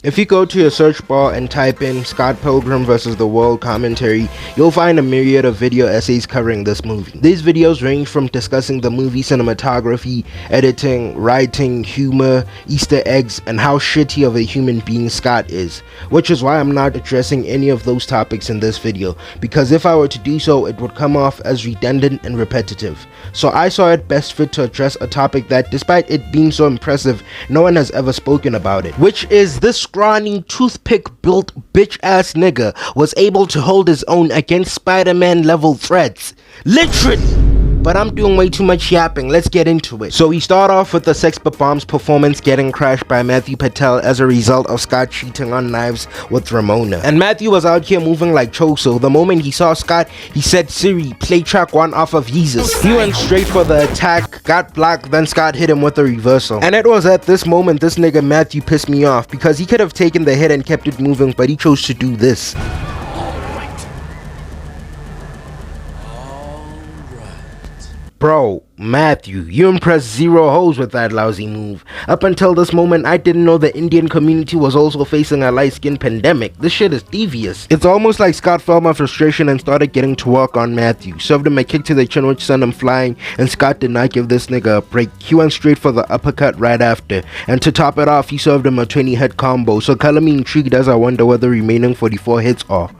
If you go to your search bar and type in Scott Pilgrim vs. the World commentary, you'll find a myriad of video essays covering this movie. These videos range from discussing the movie cinematography, editing, writing, humor, Easter eggs, and how shitty of a human being Scott is, which is why I'm not addressing any of those topics in this video, because if I were to do so, it would come off as redundant and repetitive. So I saw it best fit to address a topic that, despite it being so impressive, no one has ever spoken about it, which is this scrawny, toothpick-built bitch-ass nigga was able to hold his own against Spider-Man level threats. Literally! But I'm doing way too much yapping, let's get into it. So we start off with the Sex Bombs performance getting crashed by Matthew Patel as a result of Scott cheating on Knives with Ramona. And Matthew was out here moving like Choso. The moment he saw Scott, he said, "Siri, play track 1 off of Yeezus." He went straight for the attack, got blocked, then Scott hit him with a reversal. And it was at this moment this nigga Matthew pissed me off, because he could have taken the hit and kept it moving, but he chose to do this. Bro, Matthew, you impressed zero hoes with that lousy move. Up until this moment, I didn't know the Indian community was also facing a light-skin pandemic. This shit is devious. It's almost like Scott felt my frustration and started getting to work on Matthew. Served him a kick to the chin which sent him flying, and Scott did not give this nigga a break. He went straight for the uppercut right after. And to top it off, he served him a 20-hit combo. So color me intrigued as I wonder what the remaining 44 hits are.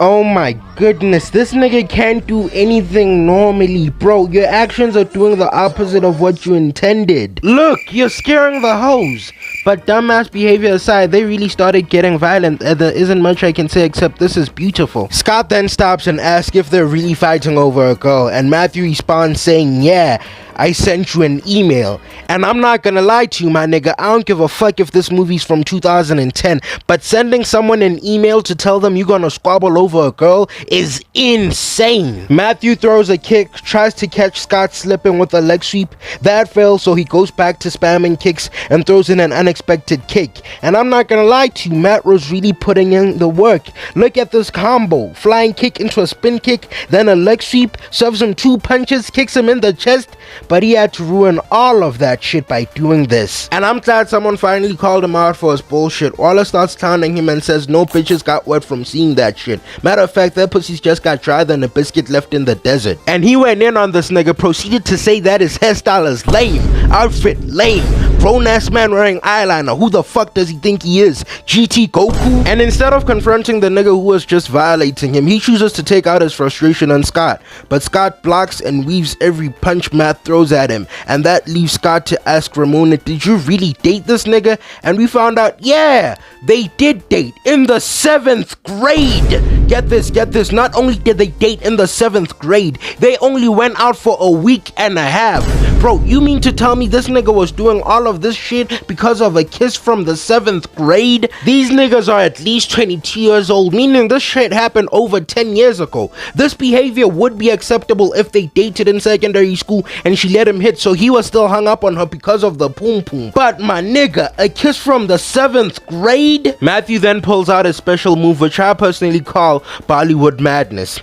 Oh my goodness, this nigga can't do anything normally, bro. Your actions are doing the opposite of what you intended. Look, you're scaring the hoes. But dumbass behavior aside, they really started getting violent, and there isn't much I can say except this is beautiful. Scott then stops and asks if they're really fighting over a girl, and Matthew responds saying, "Yeah, I sent you an email." And I'm not gonna lie to you, my nigga, I don't give a fuck if this movie's from 2010, but sending someone an email to tell them you're gonna squabble over a girl is insane. Matthew throws a kick, tries to catch Scott slipping with a leg sweep. That fails, so he goes back to spamming kicks and throws in an unexpected kick. And I'm not gonna lie to you, Matt was really putting in the work. Look at this combo: flying kick into a spin kick, then a leg sweep, serves him 2 punches, kicks him in the chest, but he had to ruin all of that shit by doing this. And I'm glad someone finally called him out for his bullshit. Waller starts clowning him and says no bitches got wet from seeing that shit. Matter of fact, their pussies just got drier than a biscuit left in the desert. And he went in on this nigga, proceeded to say that his hairstyle is lame, outfit lame, grown ass man wearing eyeliner, who the fuck does he think he is, GT Goku? And instead of confronting the nigga who was just violating him, he chooses to take out his frustration on Scott. But Scott blocks and weaves every punch Matt throws at him, and that leaves Scott to ask Ramona, "Did you really date this nigga?" And we found out, yeah, they did date in the 7th grade. Get this, not only did they date in the 7th grade, they only went out for a week and a half. Bro, you mean to tell me this nigga was doing all of this shit because of a kiss from the 7th grade? These niggas are at least 22 years old, meaning this shit happened over 10 years ago. This behavior would be acceptable if they dated in secondary school and she let him hit, so he was still hung up on her because of the poom poom. But my nigga, a kiss from the 7th grade? Matthew then pulls out a special move which I personally call Bollywood madness.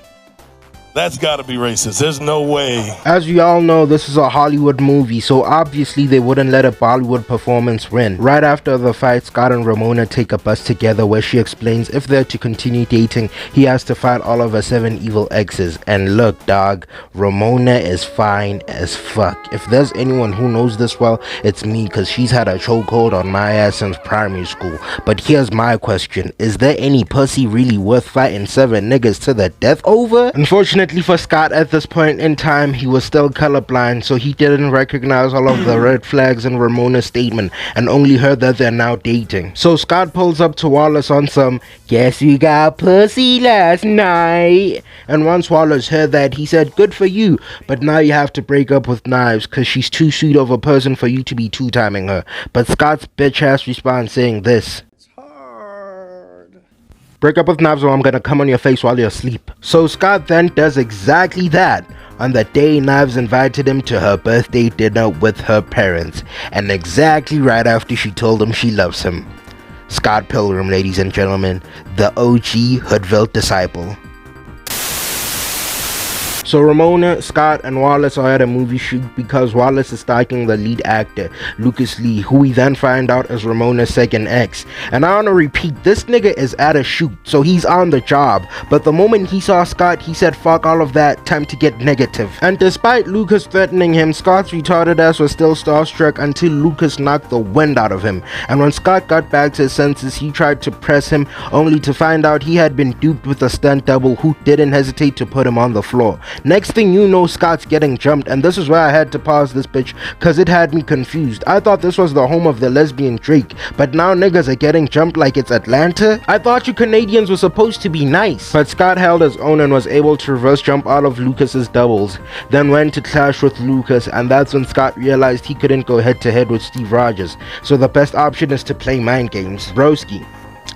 That's gotta be racist. There's no way. As we all know, this is a Hollywood movie, so obviously they wouldn't let a Bollywood performance win. Right after the fight, Scott and Ramona take a bus together where she explains if they're to continue dating, he has to fight all of her 7 evil exes. And look, dog, Ramona is fine as fuck. If there's anyone who knows this well, it's me, cause she's had a chokehold on my ass since primary school. But here's my question: is there any pussy really worth fighting 7 niggas to the death over? Unfortunately for Scott, at this point in time, he was still colorblind, so he didn't recognize all of the red flags in Ramona's statement and only heard that they're now dating. So Scott pulls up to Wallace on some, "Guess you got pussy last night." And once Wallace heard that, he said, "Good for you, but now you have to break up with Knives cause she's too sweet of a person for you to be two-timing her." But Scott's bitch ass responds saying this: "Break up with Knives or I'm gonna come on your face while you're asleep." So Scott then does exactly that on the day Knives invited him to her birthday dinner with her parents, and exactly right after she told him she loves him. Scott Pilgrim, ladies and gentlemen, the OG Hoodville disciple. So Ramona, Scott, and Wallace are at a movie shoot because Wallace is stalking the lead actor, Lucas Lee, who we then find out is Ramona's second ex. And I wanna repeat, this nigga is at a shoot, so he's on the job. But the moment he saw Scott, he said fuck all of that, time to get negative. And despite Lucas threatening him, Scott's retarded ass was still starstruck until Lucas knocked the wind out of him. And when Scott got back to his senses, he tried to press him, only to find out he had been duped with a stunt double who didn't hesitate to put him on the floor. Next thing you know, Scott's getting jumped, and this is where I had to pause this bitch cause it had me confused. I thought this was the home of the lesbian Drake, but now niggas are getting jumped like it's Atlanta? I thought you Canadians were supposed to be nice. But Scott held his own and was able to reverse jump out of Lucas's doubles, then went to clash with Lucas, and that's when Scott realized he couldn't go head to head with Steve Rogers, so the best option is to play mind games. Broski.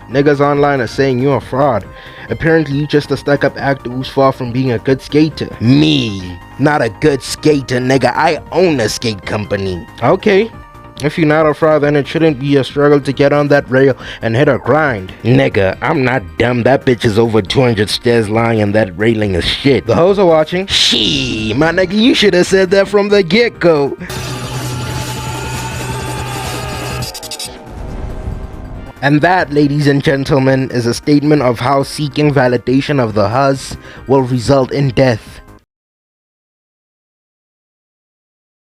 Niggas online are saying you're a fraud. Apparently you just a stuck-up actor who's far from being a good skater. Me, not a good skater, nigga. I own a skate company. Okay, if you're not a fraud, then it shouldn't be a struggle to get on that rail and hit a grind. Nigga, I'm not dumb. That bitch is over 200 stairs lying and that railing is shit. The hoes are watching. Shee, my nigga, you should have said that from the get-go. And that, ladies and gentlemen, is a statement of how seeking validation of the hus will result in death.